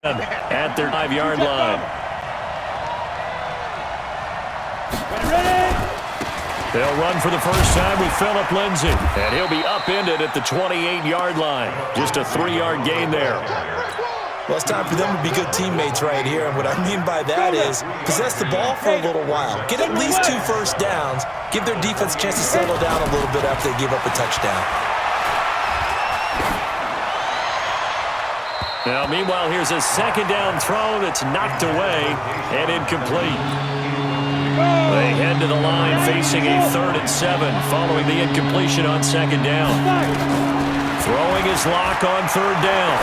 at their 5-yard line. They'll run for the first time with Phillip Lindsay, and he'll be upended at the 28-yard line. Just a 3-yard gain there. Well, it's time for them to be good teammates right here, and what I mean by that is possess the ball for a little while. Get at least 2 first downs. Give their defense a chance to settle down a little bit after they give up a touchdown. Now, meanwhile, here's a second down throw that's knocked away and incomplete. They head to the line facing a 3rd and 7 following the incompletion on second down. Throwing his lock on 3rd down.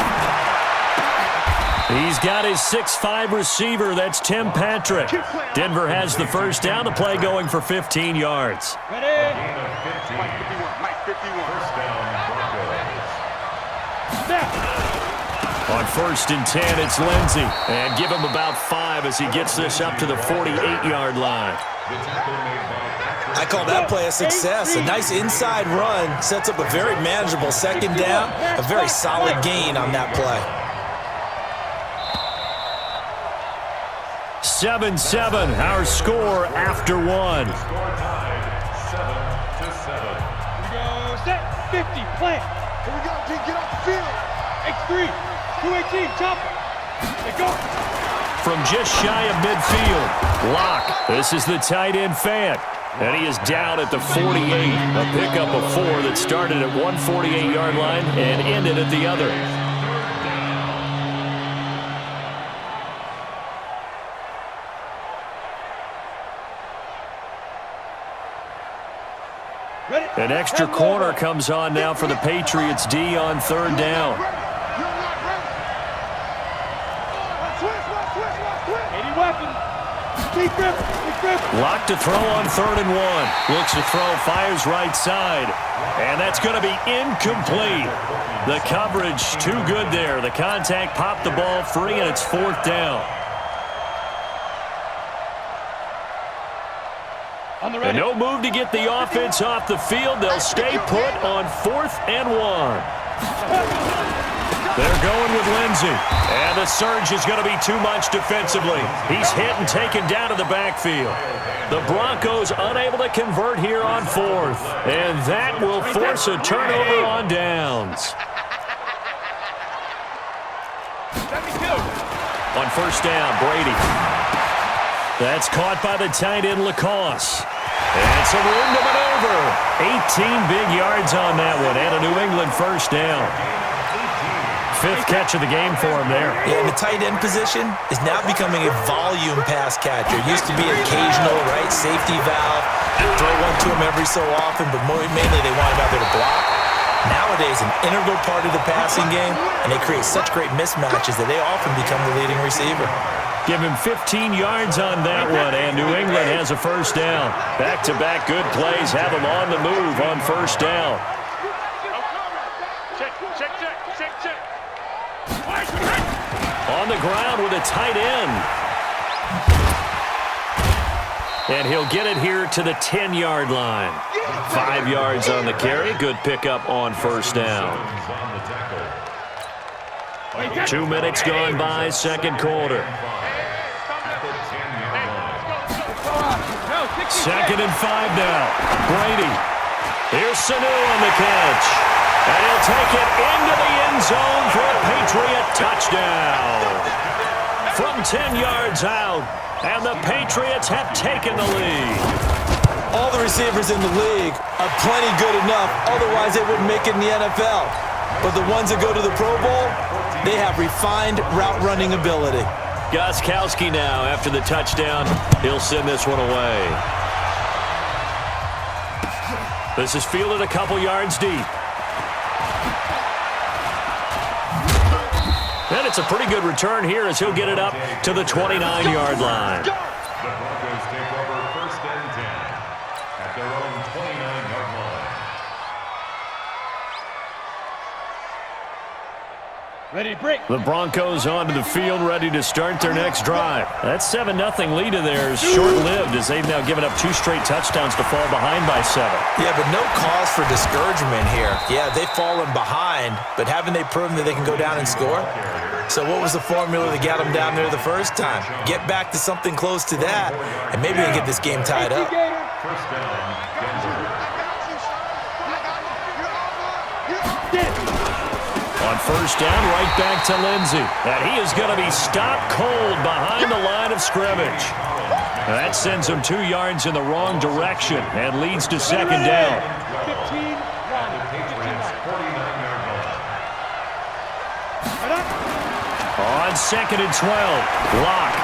He's got his 6'5" receiver. That's Tim Patrick. Denver has the first down. The play going for 15 yards. Ready? On 1st and 10, it's Lindsay. And give him about 5 as he gets this up to the 48-yard line. I call that play a success. A nice inside run sets up a very manageable second down. A very solid gain on that play. 7-7, our score after 1. Here we go, set, 50, plant. Here we go, team, get off the field. X3, 218, chopper. They go. From just shy of midfield, Locke. This is the tight end fan. And he is down at the 48. A pickup of 4 that started at one 48-yard line and ended at the other. An extra corner comes on now for the Patriots D on 3rd down. Locked to throw on 3rd and 1. Looks to throw, fires right side. And that's going to be incomplete. The coverage too good there. The contact popped the ball free, and it's 4th down. And no move to get the offense off the field. They'll stay put on 4th and 1. They're going with Lindsay. And the surge is going to be too much defensively. He's hit and taken down to the backfield. The Broncos unable to convert here on 4th. And that will force a turnover on downs. On 1st down, Brady. That's caught by the tight end, Lacoste. And it's a room to maneuver. 18 big yards on that one, and a New England first down. 5th catch of the game for him there. Yeah, and the tight end position is now becoming a volume pass catcher. It used to be an occasional, right, safety valve. Throw one to him every so often, but mainly they want him out there to block. Nowadays, an integral part of the passing game, and they create such great mismatches that they often become the leading receiver. Give him 15 yards on that one, and New England has a first down. Back-to-back good plays have them on the move on 1st down. Check. On the ground with a tight end. And he'll get it here to the 10-yard line. 5 yards on the carry. Good pickup on 1st down. 2 minutes gone by, 2nd quarter. 2nd and 5 now. Brady. Here's Sanu on the catch. And he'll take it into the end zone for a Patriot touchdown. From 10 yards out, and the Patriots have taken the lead. All the receivers in the league are plenty good enough, otherwise they wouldn't make it in the NFL. But the ones that go to the Pro Bowl, they have refined route running ability. Gostkowski now after the touchdown. He'll send this one away. This is fielded a couple yards deep. And it's a pretty good return here as he'll get it up to the 29-yard line. The Broncos take over 1st and 10 at their own 29-yard line. Ready to break. The Broncos onto the field, ready to start their next drive. That 7-0 lead of theirs short-lived as they've now given up 2 straight touchdowns to fall behind by 7. Yeah, but no cause for discouragement here. Yeah, they've fallen behind, but haven't they proven that they can go down and score? So what was the formula that got them down there the first time? Get back to something close to that, and maybe we can get this game tied up. First down, On first down, right back to Lindsey. And he is going to be stopped cold behind the line of scrimmage. That sends him 2 yards in the wrong direction and leads to second down. 15, Patriots 49-yard line. On second and 12, Lock.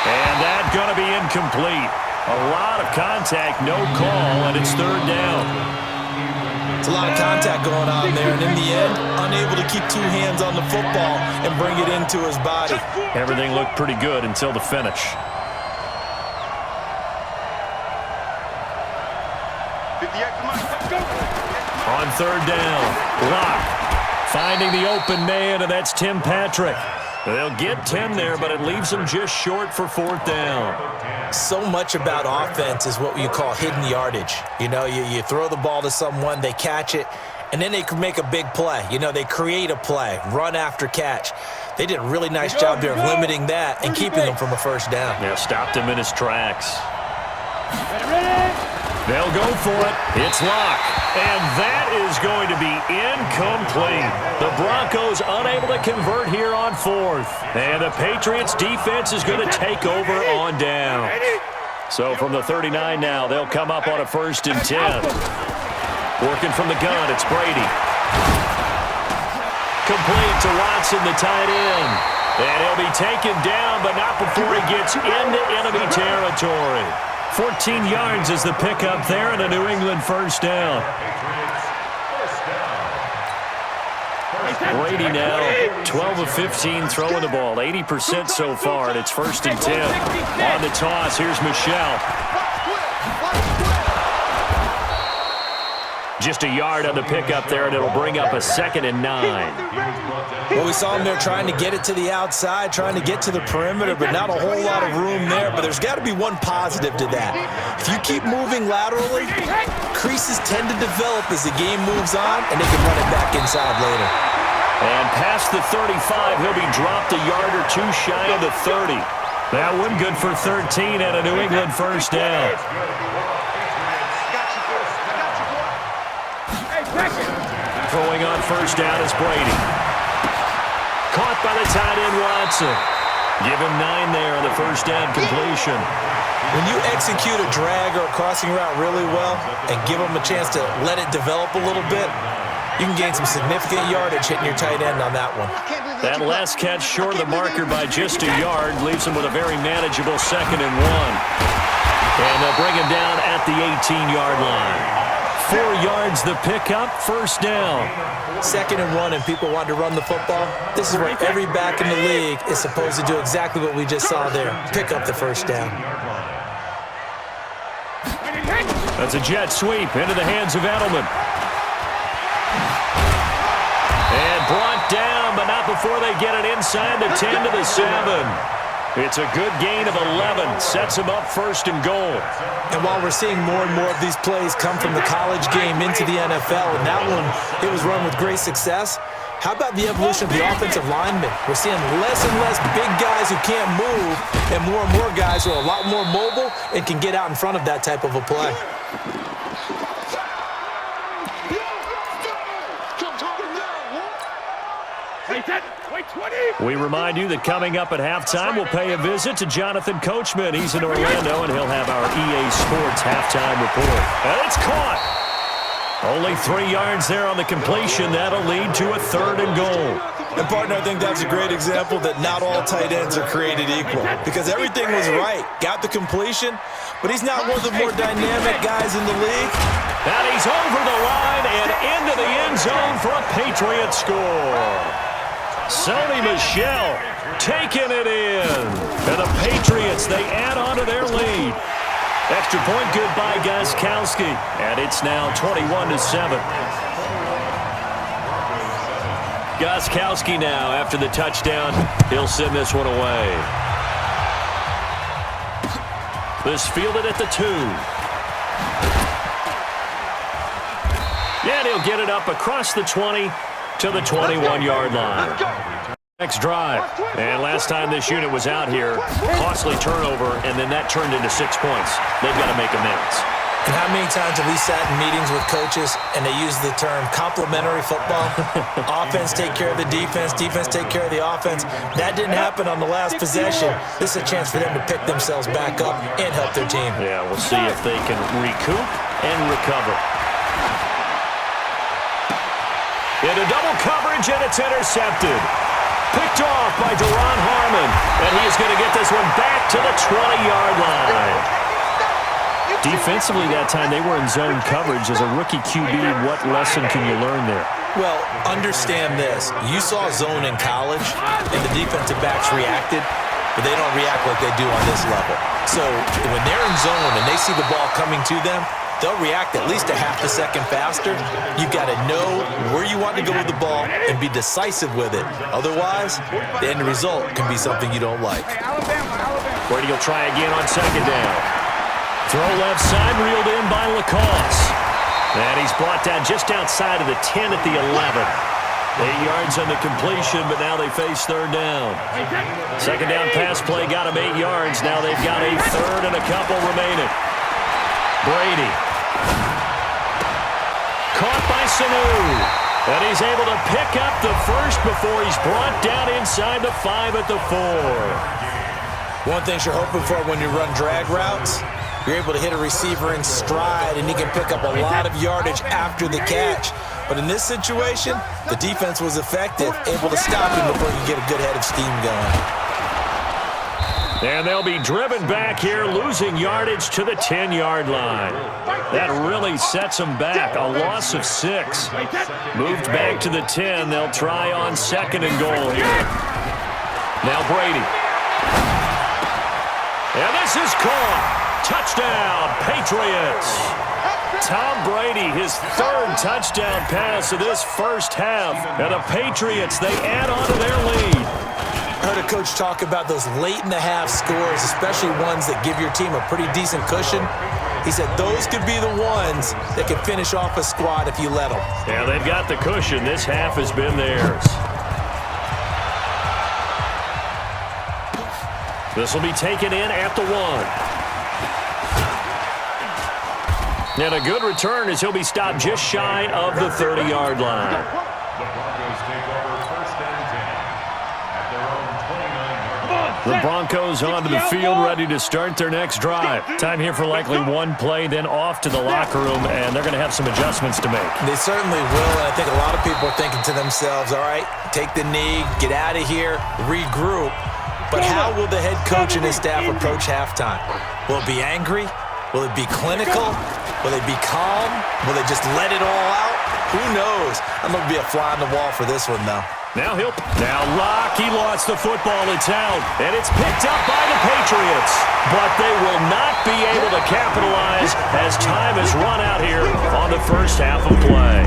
And that's going to be incomplete. A lot of contact, no call, and it's third down. It's a lot of contact going on there, and in the end, unable to keep 2 hands on the football and bring it into his body. Everything looked pretty good until the finish. On third down, Lock finding the open man, and that's Tim Patrick. They'll get 10 there, but it leaves them just short for fourth down. So much about offense is what you call hidden yardage. You know, you throw the ball to someone, they catch it, and then they can make a big play. You know, they create a play, run after catch. They did a really nice job there of limiting that and keeping them from a first down. Yeah, stopped him in his tracks. They'll go for it. It's Lock. And that is going to be incomplete. The Broncos unable to convert here on fourth. And the Patriots defense is going to take over on down. So from the 39 now, they'll come up on a first and 10. Working from the gun, it's Brady. Complete to Watson, the tight end. And he'll be taken down, but not before he gets into enemy territory. 14 yards is the pickup there, and a New England first down. Brady now 12 of 15 throwing the ball, 80% so far, and it's first and 10. On the toss, here's Michel. Just a yard on the pickup there, and it'll bring up a second and 9. Well, we saw him there trying to get it to the outside, trying to get to the perimeter, but not a whole lot of room there. But there's got to be one positive to that. If you keep moving laterally, creases tend to develop as the game moves on, and they can run it back inside later. And past the 35, he'll be dropped a yard or 2 shy of the 30. That one good for 13 and a New England first down. Throwing on first down is Brady. Caught by the tight end, Watson. Give him 9 there on the first down completion. When you execute a drag or a crossing route really well and give them a chance to let it develop a little bit, you can gain some significant yardage hitting your tight end on that one. That last catch short of the marker by just a yard leaves him with a very manageable second and 1. And they'll bring him down at the 18-yard line. 4 yards the pickup, first down. Second and 1 and people want to run the football. This is where every back in the league is supposed to do exactly what we just saw there. Pick up the first down. That's a jet sweep into the hands of Edelman. And brought down, but not before they get it inside the 10 to the 7. It's a good gain of 11. Sets him up first and goal. And while we're seeing more and more of these plays come from the college game into the NFL, and that one, it was run with great success, how about the evolution of the offensive linemen? We're seeing less and less big guys who can't move and more guys who are a lot more mobile and can get out in front of that type of a play. We remind you that coming up at halftime, we'll pay a visit to Jonathan Coachman. He's in Orlando, and he'll have our EA Sports halftime report. And it's caught. Only 3 yards there on the completion. That'll lead to a third and goal. And, partner, I think that's a great example that not all tight ends are created equal because everything was right. Got the completion, but he's not one of the more dynamic guys in the league. And he's over the line and into the end zone for a Patriots score. Sony Michel taking it in. And the Patriots, they add on to their lead. Extra point good by Gostkowski. And it's now 21-7. Gostkowski now, after the touchdown, he'll send this one away. This fielded at the 2. And he'll get it up across the 20 to to the 21-yard line. Next drive. And last time this unit was out here, costly turnover, and then that turned into 6 points. They've got to make amends. And how many times have we sat in meetings with coaches and they use the term complementary football? Offense take care of the defense, defense take care of the offense. That didn't happen on the last possession. This is a chance for them to pick themselves back up and help their team. Yeah, we'll see if they can recoup and recover. Into double coverage, and it's intercepted. Picked off by Deron Harmon, and he is going to get this one back to the 20-yard line. Defensively that time, they were in zone coverage. As a rookie QB, what lesson can you learn there? Well, understand this. You saw zone in college, and the defensive backs reacted, but they don't react like they do on this level. So when they're in zone and they see the ball coming to them, they'll react at least a half a second faster. You've got to know where you want to go with the ball and be decisive with it. Otherwise, the end result can be something you don't like. Brady will try again on second down. Throw left side, reeled in by Lacoste. And he's brought down just outside of the 10 at the 11. 8 yards on the completion, but now they face third down. Second down pass play got him 8 yards. Now they've got a third and a couple remaining. Brady. Caught by Sanu. And he's able to pick up the first before he's brought down inside the 5 at the 4. One thing you're hoping for when you run drag routes, you're able to hit a receiver in stride, and he can pick up a lot of yardage after the catch. But in this situation, the defense was effective, able to stop him before he could get a good head of steam going. And they'll be driven back here, losing yardage to the 10-yard line. That really sets them back, a loss of 6. Moved back to the 10. They'll try on second and goal here. Now Brady. And this is caught. Touchdown, Patriots. Tom Brady, his third touchdown pass of this first half. And the Patriots, they add on to their lead. I heard a coach talk about those late-in-the-half scores, especially ones that give your team a pretty decent cushion. He said those could be the ones that can finish off a squad if you let them. Yeah, they've got the cushion. This half has been theirs. This will be taken in at the 1. And a good return as he'll be stopped just shy of the 30-yard line. The Broncos take over first and 10 at their own 29-yard line. The Broncos onto the field, ready to start their next drive. Time here for likely one play, then off to the locker room, and they're going to have some adjustments to make. They certainly will, and I think a lot of people are thinking to themselves, all right, take the knee, get out of here, regroup. But how will the head coach and his staff approach halftime? Will it be angry? Will it be clinical? Will they be calm? Will they just let it all out? Who knows? I'm going to be a fly on the wall for this one, though. Now Locke, he lost the football. It's out, and it's picked up by the Patriots. But they will not be able to capitalize as time has run out here on the first half of play.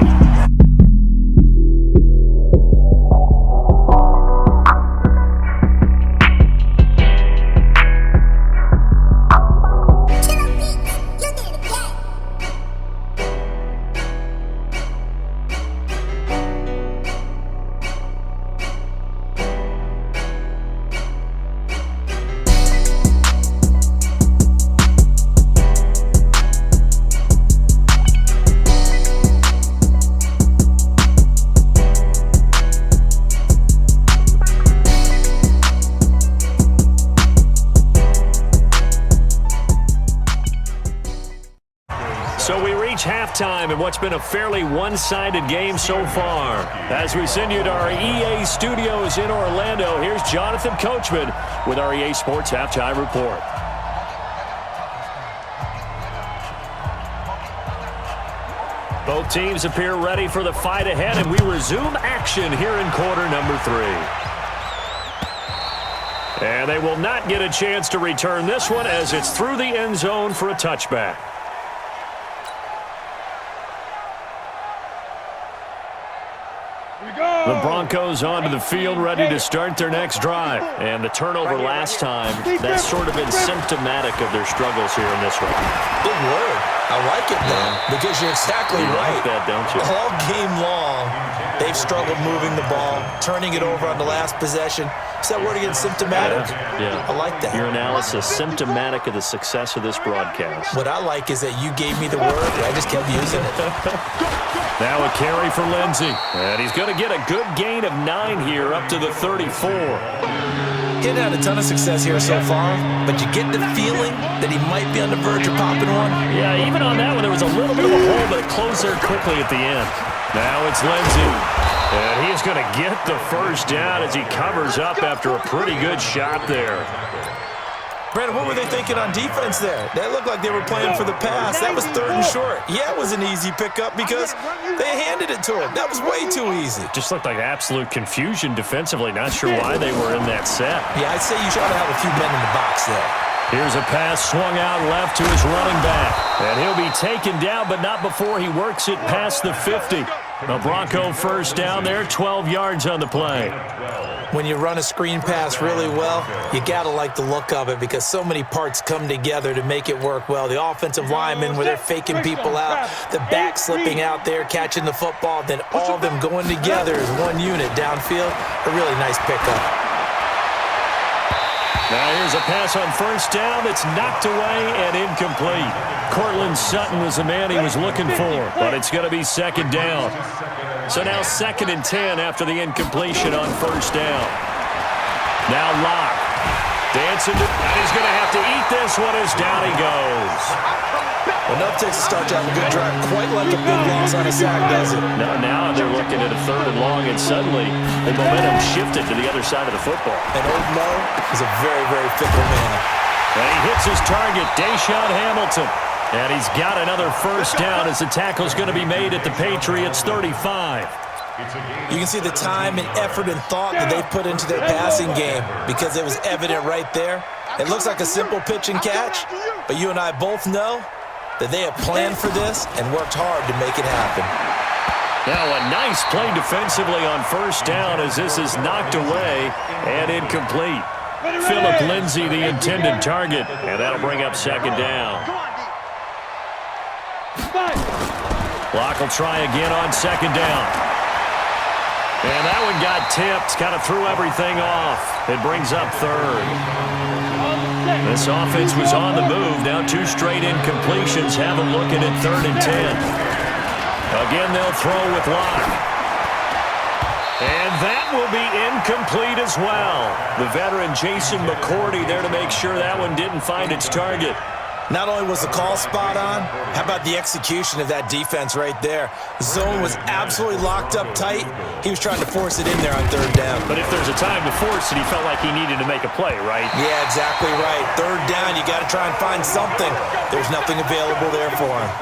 Halftime in what's been a fairly one-sided game so far. As we send you to our EA studios in Orlando, here's Jonathan Coachman with our EA Sports Halftime Report. Both teams appear ready for the fight ahead, and we resume action here in quarter number 3. And they will not get a chance to return this one as it's through the end zone for a touchback. The Broncos onto the field, ready to start their next drive. And the turnover last time, that's sort of been symptomatic of their struggles here in this one. Good word. I like it now because you're exactly right. Like that, don't you? All game long, they've struggled moving the ball, turning it over on the last possession. Is that word again, symptomatic? Yeah. I like that. Your analysis, symptomatic of the success of this broadcast. What I like is that you gave me the word, and I just kept using it. Now a carry for Lindsey. And he's going to get a good gain of 9 here up to the 34. He hadn't had a ton of success here so far, but you get the feeling that he might be on the verge of popping one. Yeah, even on that one, there was a little bit of a hole, but it closed there quickly at the end. Now it's Lindsey. And he's going to get the first down as he covers up after a pretty good shot there. Brandon, what were they thinking on defense there? That looked like they were playing for the pass. That was 3rd and short. Yeah, it was an easy pickup because they handed it to him. That was way too easy. Just looked like absolute confusion defensively. Not sure why they were in that set. Yeah, I'd say you should have a few men in the box there. Here's a pass swung out left to his running back. And he'll be taken down, but not before he works it past the 50. The Bronco first down there, 12 yards on the play. When you run a screen pass really well, you got to like the look of it because so many parts come together to make it work well. The offensive linemen where they're faking people out, the back slipping out there, catching the football, then all of them going together as one unit downfield. A really nice pickup. Now here's a pass on first down that's knocked away and incomplete. Cortland Sutton was the man he was looking for, but it's going to be second down. So now 2nd and 10 after the incompletion on first down. Now Locke. Dancing to, and he's going to have to eat this one as down he goes. Enough takes to start to have a good drive, quite like a big loss on a sack, does it? Now they're looking at a 3rd and long, and suddenly the momentum shifted to the other side of the football. And Old Mo is a very, very fickle man. And he hits his target, Deshaun Hamilton. And he's got another first down as the tackle's going to be made at the Patriots 35. You can see the time and effort and thought that they put into their passing game because it was evident right there. It looks like a simple pitch and catch, but you and I both know that they have planned for this and worked hard to make it happen. Now a nice play defensively on first down as this is knocked away and incomplete. Philip Lindsay, the intended target, and that'll bring up second down. Locke will try again on second down. And that one got tipped, kind of threw everything off. It brings up 3rd. This offense was on the move. Now 2 straight incompletions. Have them looking at 3rd and 10. Again, they'll throw with Locke. And that will be incomplete as well. The veteran Jason McCourty there to make sure that one didn't find its target. Not only was the call spot on, how about the execution of that defense right there? Zone was absolutely locked up tight. He was trying to force it in there on 3rd down. But if there's a time to force it, he felt like he needed to make a play, right? Yeah, exactly right. 3rd down, you got to try and find something. There's nothing available there for him.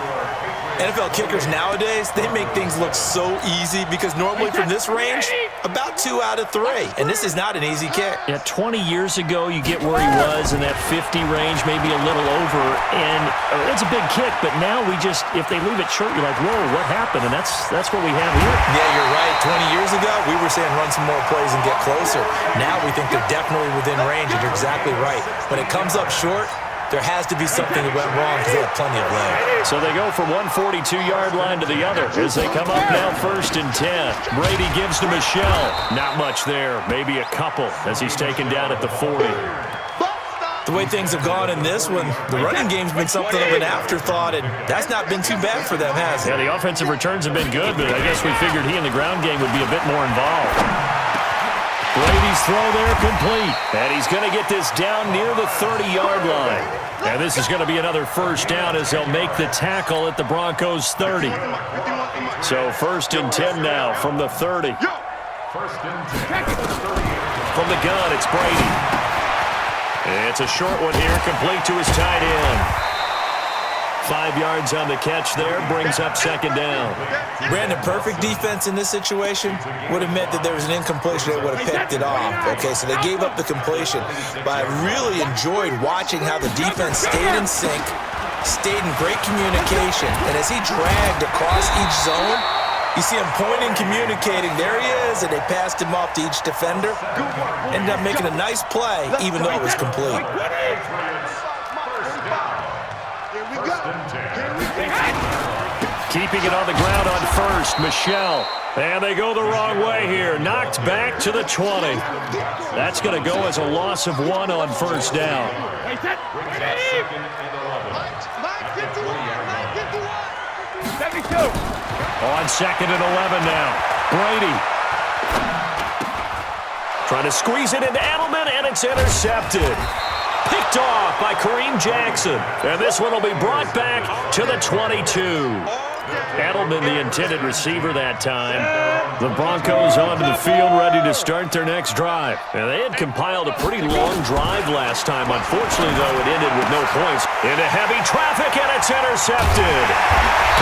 NFL kickers nowadays, they make things look so easy because normally from this range, about 2 out of 3. And this is not an easy kick. Yeah, 20 years ago, you get where he was in that 50 range, maybe a little over, and it's a big kick, but now we just, if they leave it short, you're like, whoa, what happened? And that's what we have here. Yeah, you're right. 20 years ago, we were saying run some more plays and get closer. Now we think they're definitely within range, and you're exactly right. When it comes up short, there has to be something that went wrong because they have plenty of leg. So they go from one 42-yard line to the other as they come up now 1st and 10. Brady gives to Michelle. Not much there, maybe a couple as he's taken down at the 40. The way things have gone in this one, the running game's been something of an afterthought, and that's not been too bad for them, has it? Yeah, the offensive returns have been good, but I guess we figured he in the ground game would be a bit more involved. Brady's throw there complete. And he's going to get this down near the 30-yard line. And this is going to be another first down as they'll make the tackle at the Broncos 30. So 1st and 10 now from the 30. From the gun, it's Brady. It's a short one here, complete to his tight end. 5 yards on the catch there, brings up second down. Brandon, perfect defense in this situation would have meant that there was an incompletion that would have picked it off. Okay, so they gave up the completion. But I really enjoyed watching how the defense stayed in sync, stayed in great communication. And as he dragged across each zone, you see him pointing, communicating. There he is, and they passed him off to each defender. Ended up making a nice play, even though it was complete. first and 10. Keeping it on the ground on first, Michelle. And they go the wrong way here. Knocked back to the 20. That's going to go as a loss of 1 on first down. Hey, set. Second and 11. 72. On second and 11 now. Brady. Trying to squeeze it into Edelman, and it's intercepted. Picked off by Kareem Jackson. And this one will be brought back to the 22. Edelman, the intended receiver that time. The Broncos onto the field, ready to start their next drive. And they had compiled a pretty long drive last time. Unfortunately, though, it ended with no points. Into heavy traffic, and it's intercepted.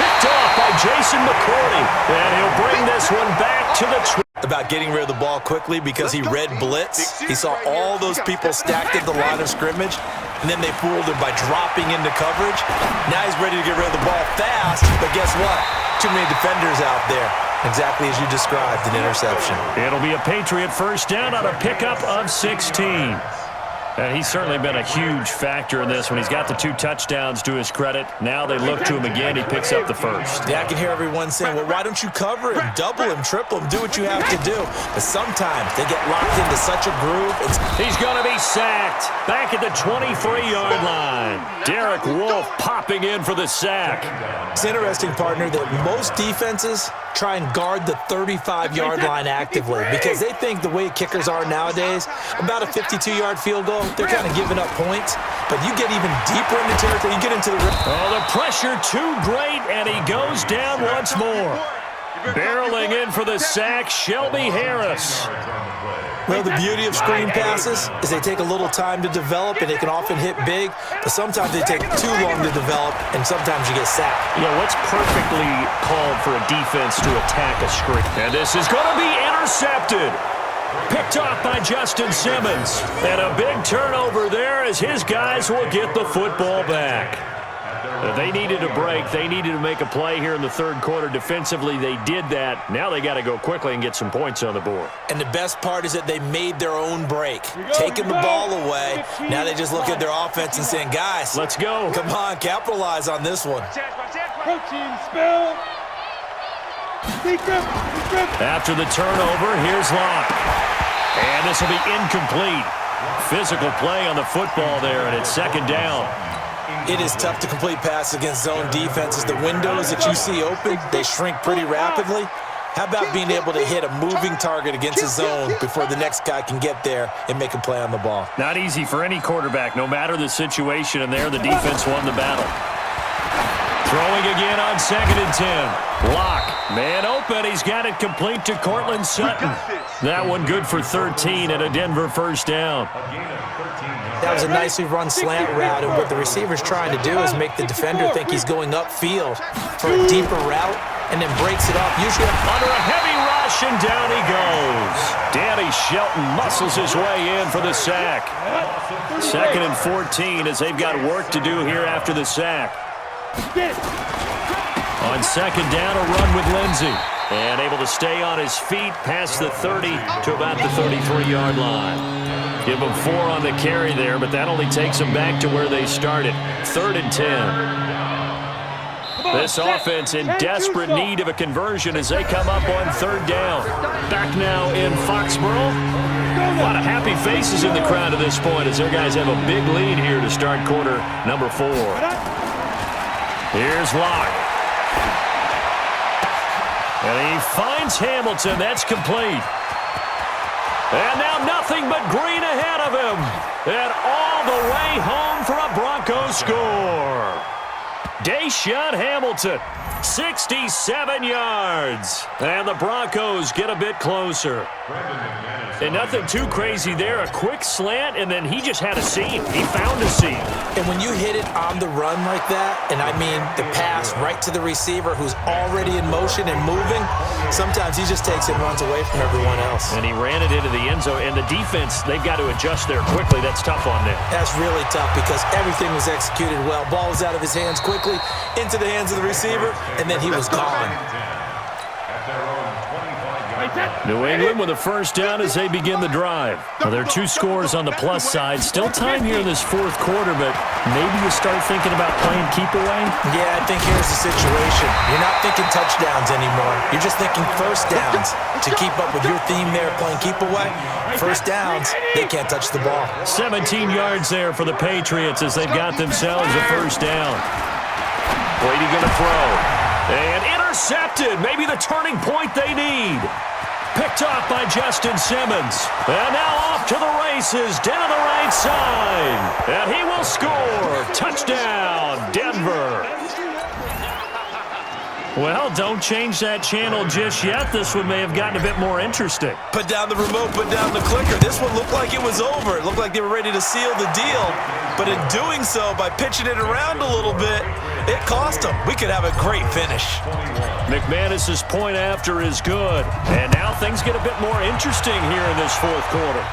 Picked off by Jason McCourty. And he'll bring this one back to the about getting rid of the ball quickly because he read blitz. He saw all those people stacked at the line of scrimmage, and then they fooled him by dropping into coverage. Now he's ready to get rid of the ball fast, but guess what? Too many defenders out there. Exactly as you described, an interception. It'll be a Patriot first down on a pickup of 16. And he's certainly been a huge factor in this when he's got the 2 touchdowns to his credit. Now they look to him again. He picks up the first. Yeah, I can hear everyone saying, well, why don't you cover him, double him, triple him, do what you have to do. But sometimes they get locked into such a groove. He's going to be sacked back at the 23-yard line. Derek Wolfe popping in for the sack. It's interesting, partner, that most defenses try and guard the 35-yard line actively because they think the way kickers are nowadays, about a 52-yard field goal, they're kind of giving up points. But you get even deeper into territory, you get into the... Oh, the pressure too great, and he goes down once more. Barreling in for the sack, Shelby Harris. Well, the beauty of screen passes is they take a little time to develop, and they can often hit big, but sometimes they take too long to develop, and sometimes you get sacked. You know, what's perfectly called for a defense to attack a screen? And this is going to be intercepted. Picked off by Justin Simmons. And a big turnover there as his guys will get the football back. They needed a break. They needed to make a play here in the third quarter. Defensively, they did that. Now they got to go quickly and get some points on the board. And the best part is that they made their own break. Taking the ball away. Now they just look at their offense and saying, guys, let's go. Come on, capitalize on this one. Protein spill. After the turnover, here's Locke. And this will be incomplete. Physical play on the football there, and it's second down. It is tough to complete passes against zone defenses. The windows that you see open, they shrink pretty rapidly. How about being able to hit a moving target against a zone before the next guy can get there and make a play on the ball? Not easy for any quarterback, no matter the situation, and there the defense won the battle. Throwing again on second and 10. Locke, man open. He's got it complete to Cortland Sutton. That one good for 13 and a Denver first down. That was a nicely run slant route, and what the receiver's trying to do is make the defender think he's going upfield for a deeper route and then breaks it off. Usually under a heavy rush, and down he goes. Danny Shelton muscles his way in for the sack. Second and 14 as they've got work to do here after the sack. On second down, a run with Lindsey. And able to stay on his feet past the 30 to about the 33-yard line. Give them 4 on the carry there, but that only takes them back to where they started. Third and 10. This offense in desperate need of a conversion as they come up on third down. Back now in Foxborough. A lot of happy faces in the crowd at this point as their guys have a big lead here to start quarter number 4. Here's Locke. And he finds Hamilton. That's complete. And now nothing but green ahead of him. And all the way home for a Broncos score. Deshaun Hamilton, 67 yards. And the Broncos get a bit closer. And nothing too crazy there. A quick slant, and then he just had a seam. He found a seam. And when you hit it on the run like that, and I mean the pass right to the receiver who's already in motion and moving, sometimes he just takes it and runs away from everyone else. And he ran it into the end zone. And the defense, they've got to adjust there quickly. That's tough on them. That's really tough because everything was executed well. Ball was out of his hands quickly, into the hands of the receiver, and then he was gone. New England with a first down as they begin the drive. Well, there are two scores on the plus side. Still time here in this fourth quarter, but maybe you start thinking about playing keep away? Yeah, I think here's the situation. You're not thinking touchdowns anymore. You're just thinking first downs. To keep up with your theme there, playing keep away, first downs, they can't touch the ball. 17 yards there for the Patriots as they've got themselves a first down. Brady going to throw. And intercepted. Maybe the turning point they need. Picked off by Justin Simmons. And now off to the races down the right side. And he will score. Touchdown, Denver. Well, don't change that channel just yet. This one may have gotten a bit more interesting. Put down the remote, put down the clicker. This one looked like it was over. It looked like they were ready to seal the deal. But in doing so, by pitching it around a little bit, it cost them. We could have a great finish. McManus's point after is good. And now things get a bit more interesting here in this fourth quarter.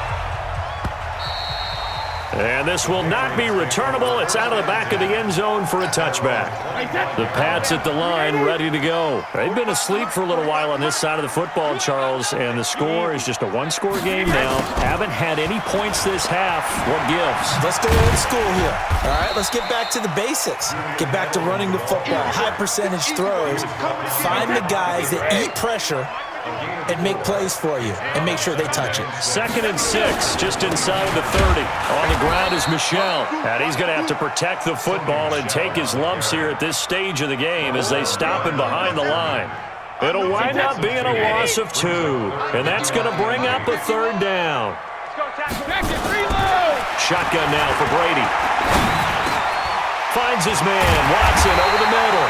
And this will not be returnable. It's out of the back of the end zone for a touchback. The Pats at the line ready to go. They've been asleep for a little while on this side of the football, Charles, and the score is just a one-score game now. Haven't had any points this half. What gives? Let's go old school here. All right, let's get back to the basics. Get back to running the football, high percentage throws. Find the guys that eat pressure and make plays for you, and make sure they touch it. 2nd and 6, just inside the 30. On the ground is Michel, and he's going to have to protect the football and take his lumps here at this stage of the game as they stop him behind the line. It'll wind up being a loss of 2, and that's going to bring up a 3rd down. Shotgun now for Brady. Finds his man, Watson over the middle,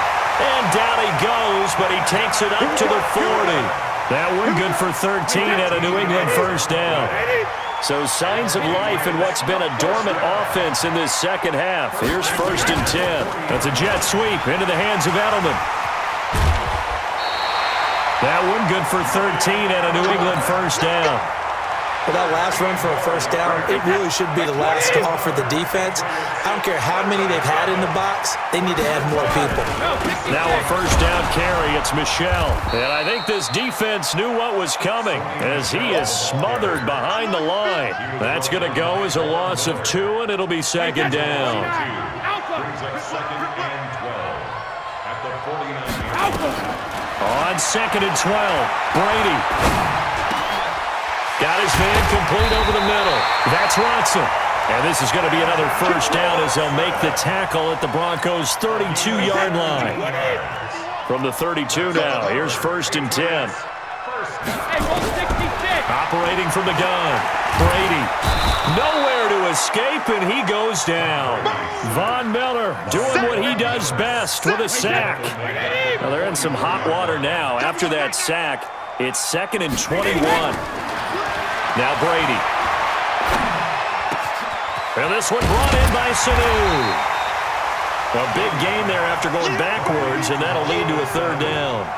and down he goes, but he takes it up to the 40. That one good for 13 at a New England first down. So signs of life in what's been a dormant offense in this second half. Here's 1st and 10. That's a jet sweep into the hands of Edelman. That one good for 13 at a New England first down. Well, that last run for a first down, it really should be the last call for the defense. I don't care how many they've had in the box. They need to add more people. Now a first down carry. It's Michel. And I think this defense knew what was coming as he is smothered behind the line. That's going to go as a loss of 2, and it'll be 2nd down. Brings up 2nd and 12 at the 49. On 2nd and 12, Brady. Got his man complete over the middle. That's Watson. And this is going to be another first down as they'll make the tackle at the Broncos' 32-yard line. From the 32 now, here's 1st and 10. Operating from the gun. Brady. Nowhere to escape, and he goes down. Von Miller doing what he does best with a sack. Well, they're in some hot water now. After that sack, it's 2nd and 21. Now Brady. And this one brought in by Sanu. A big gain there after going backwards, and that'll lead to a 3rd down.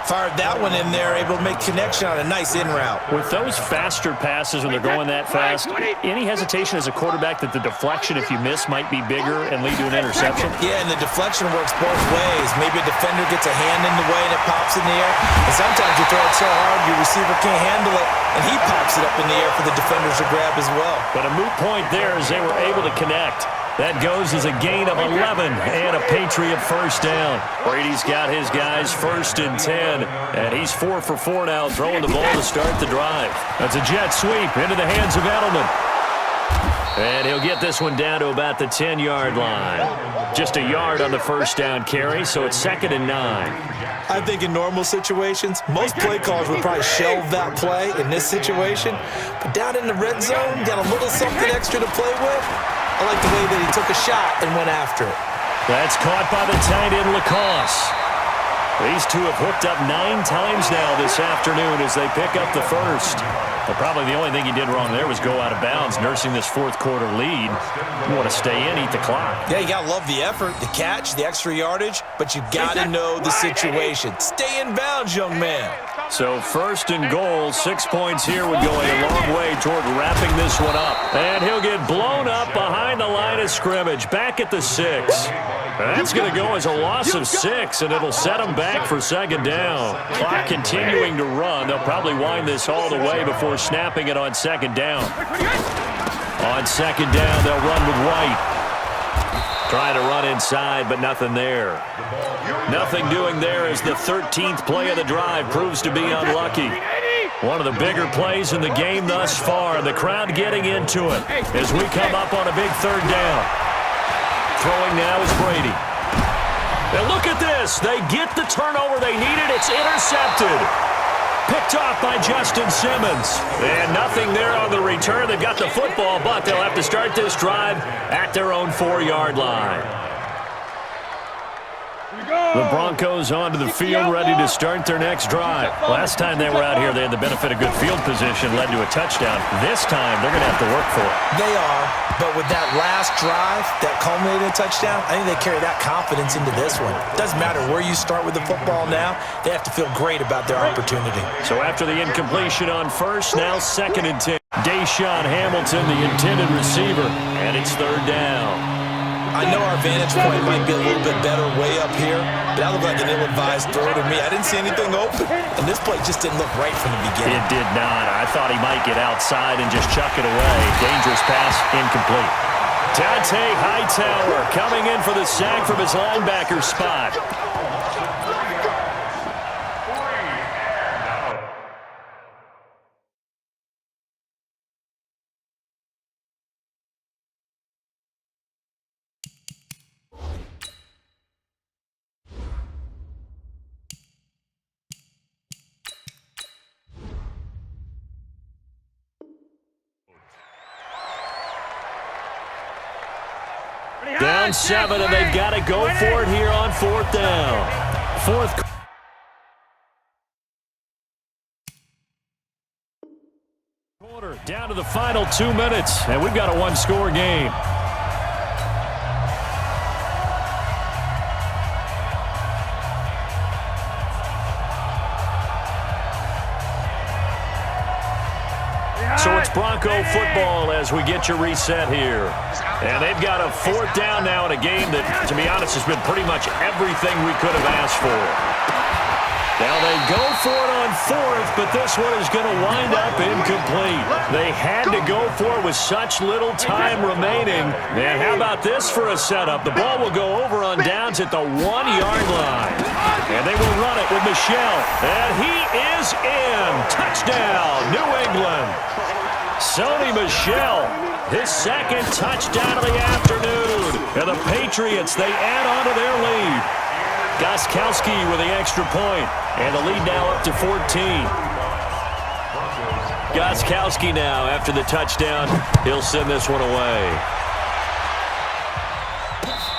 Fired that one in there, able to make connection on a nice in route. With those faster passes when they're going that fast, any hesitation as a quarterback that the deflection, if you miss, might be bigger and lead to an interception? Yeah, and the deflection works both ways. Maybe a defender gets a hand in the way and it pops in the air. And sometimes you throw it so hard your receiver can't handle it, and he pops it up in the air for the defenders to grab as well. But a moot point there as they were able to connect. That goes as a gain of 11 and a Patriot first down. Brady's got his guys 1st and 10, and he's 4 for 4 now, throwing the ball to start the drive. That's a jet sweep into the hands of Edelman. And he'll get this one down to about the 10-yard line. Just a yard on the first down carry, so it's 2nd and 9. I think in normal situations, most play callers would probably shelve that play in this situation. But down in the red zone, got a little something extra to play with. I like the way that he took a shot and went after it. That's caught by the tight end, Lacoste. These two have hooked up 9 times now this afternoon as they pick up the first. But probably the only thing he did wrong there was go out of bounds, nursing this fourth quarter lead. You want to stay in, eat the clock. Yeah, you got to love the effort, the catch, the extra yardage, but you got to know the situation. Stay in bounds, young man. So first and goal, 6 points here would go a long way toward wrapping this one up. And he'll get blown up behind the line of scrimmage, back at the 6. That's going to go as a loss of 6, and it'll set them back for second down. Clock continuing to run. They'll probably wind this all the way before snapping it on second down. On second down, they'll run with White. Trying to run inside, but nothing there. Nothing doing there as the 13th play of the drive proves to be unlucky. One of the bigger plays in the game thus far. The crowd getting into it as we come up on a big third down. Throwing now is Brady. And look at this. They get the turnover they needed. It's intercepted. Picked off by Justin Simmons. And nothing there on the return. They've got the football, but they'll have to start this drive at their own 4-yard line. The Broncos onto the field, ready to start their next drive. Last time they were out here, they had the benefit of good field position, led to a touchdown. This time, they're going to have to work for it. They are, but with that last drive that culminated in a touchdown, I think they carry that confidence into this one. Doesn't matter where you start with the football now, they have to feel great about their opportunity. So after the incompletion on first, now second and 10. Deshaun Hamilton, the intended receiver, and it's third down. I know our vantage point might be a little bit better way up here, but that looked like an ill-advised throw to me. I didn't see anything open, and this play just didn't look right from the beginning. It did not. I thought he might get outside and just chuck it away. Dangerous pass, incomplete. Dante Hightower coming in for the sack from his linebacker spot. Down 7, and they've got to go for it here on fourth down. Fourth quarter, down to the final 2 minutes, and we've got a one-score game. So it's Bronco football as we get your reset here. And they've got a fourth down now in a game that, to be honest, has been pretty much everything we could have asked for. Now they go for it on fourth, but this one is going to wind up incomplete. They had to go for it with such little time remaining. And how about this for a setup? The ball will go over on downs at the 1-yard line. And they will run it with Michel. And he is in. Touchdown, New England. Sony Michel, his second touchdown of the afternoon. And the Patriots, they add on to their lead. Gostkowski with the extra point. And the lead now up to 14. Gostkowski now, after the touchdown, he'll send this one away.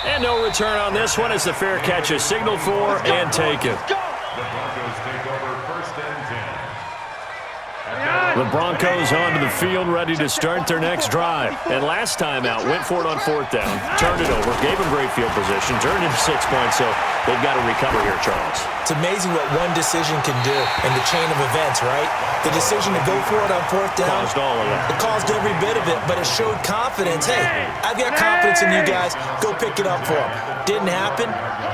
And no return on this one as the fair catch is signaled for and taken. The Broncos onto the field, ready to start their next drive. And last time out, went for it on fourth down, turned it over, gave them great field position, turned it to 6 points, so they've got to recover here, Charles. It's amazing what one decision can do in the chain of events, right? The decision to go for it on fourth down. Caused all of it. It caused every bit of it, but it showed confidence. Hey, I've got confidence in you guys. Go pick it up for them. Didn't happen.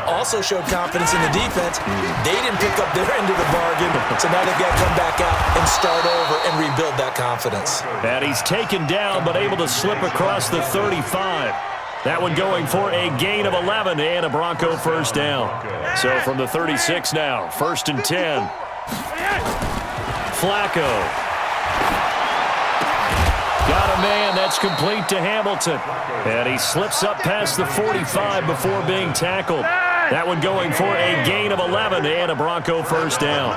Also showed confidence in the defense. They didn't pick up their end of the bargain, so now they've got to come back out and start over and rebuild that confidence. And he's taken down, but able to slip across the 35. That one going for a gain of 11 and a Bronco first down. So from the 36 now, first and 10. Flacco. Got a man that's complete to Hamilton. And he slips up past the 45 before being tackled. That one going for a gain of 11 and a Bronco first down.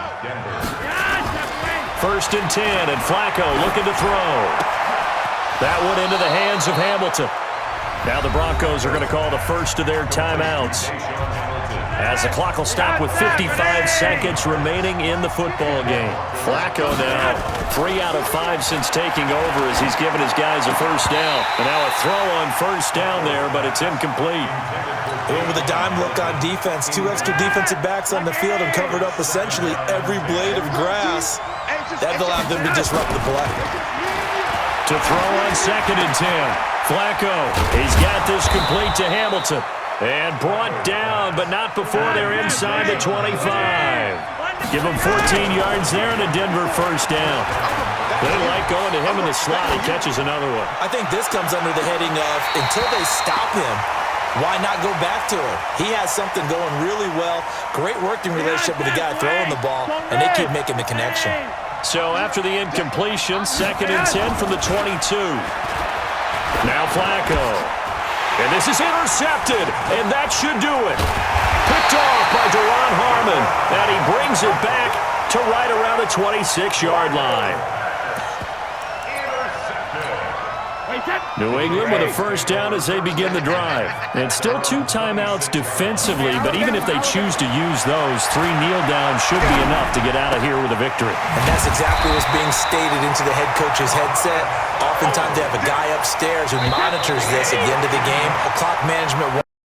First and 10, and Flacco looking to throw. That one into the hands of Hamilton. Now the Broncos are going to call the first of their timeouts. as the clock will stop with 55 seconds remaining in the football game. Flacco now 3 out of 5 since taking over as he's given his guys a first down. And now a throw on first down there, but it's incomplete. They went with a dime look on defense. 2 extra defensive backs on the field and covered up essentially every blade of grass. That allowed them to disrupt the play. To throw on 2nd and 10. Flacco, he's got this complete to Hamilton. And brought down, but not before they're inside the 25. Give him 14 yards there and a Denver first down. They like going to him in the slot. He catches another one. I think this comes under the heading of, until they stop him, why not go back to him? He has something going really well. Great working relationship with the guy throwing the ball, and they keep making the connection. So after the incompletion, 2nd and 10 from the 22. Now Flacco. And this is intercepted, and that should do it. Picked off by Deron Harmon, and he brings it back to right around the 26-yard line. New England with a first down as they begin the drive. And still 2 timeouts defensively, but even if they choose to use those, 3 kneel downs should be enough to get out of here with a victory. And that's exactly what's being stated into the head coach's headset. Oftentimes they have a guy upstairs who monitors this at the end of the game. Clock management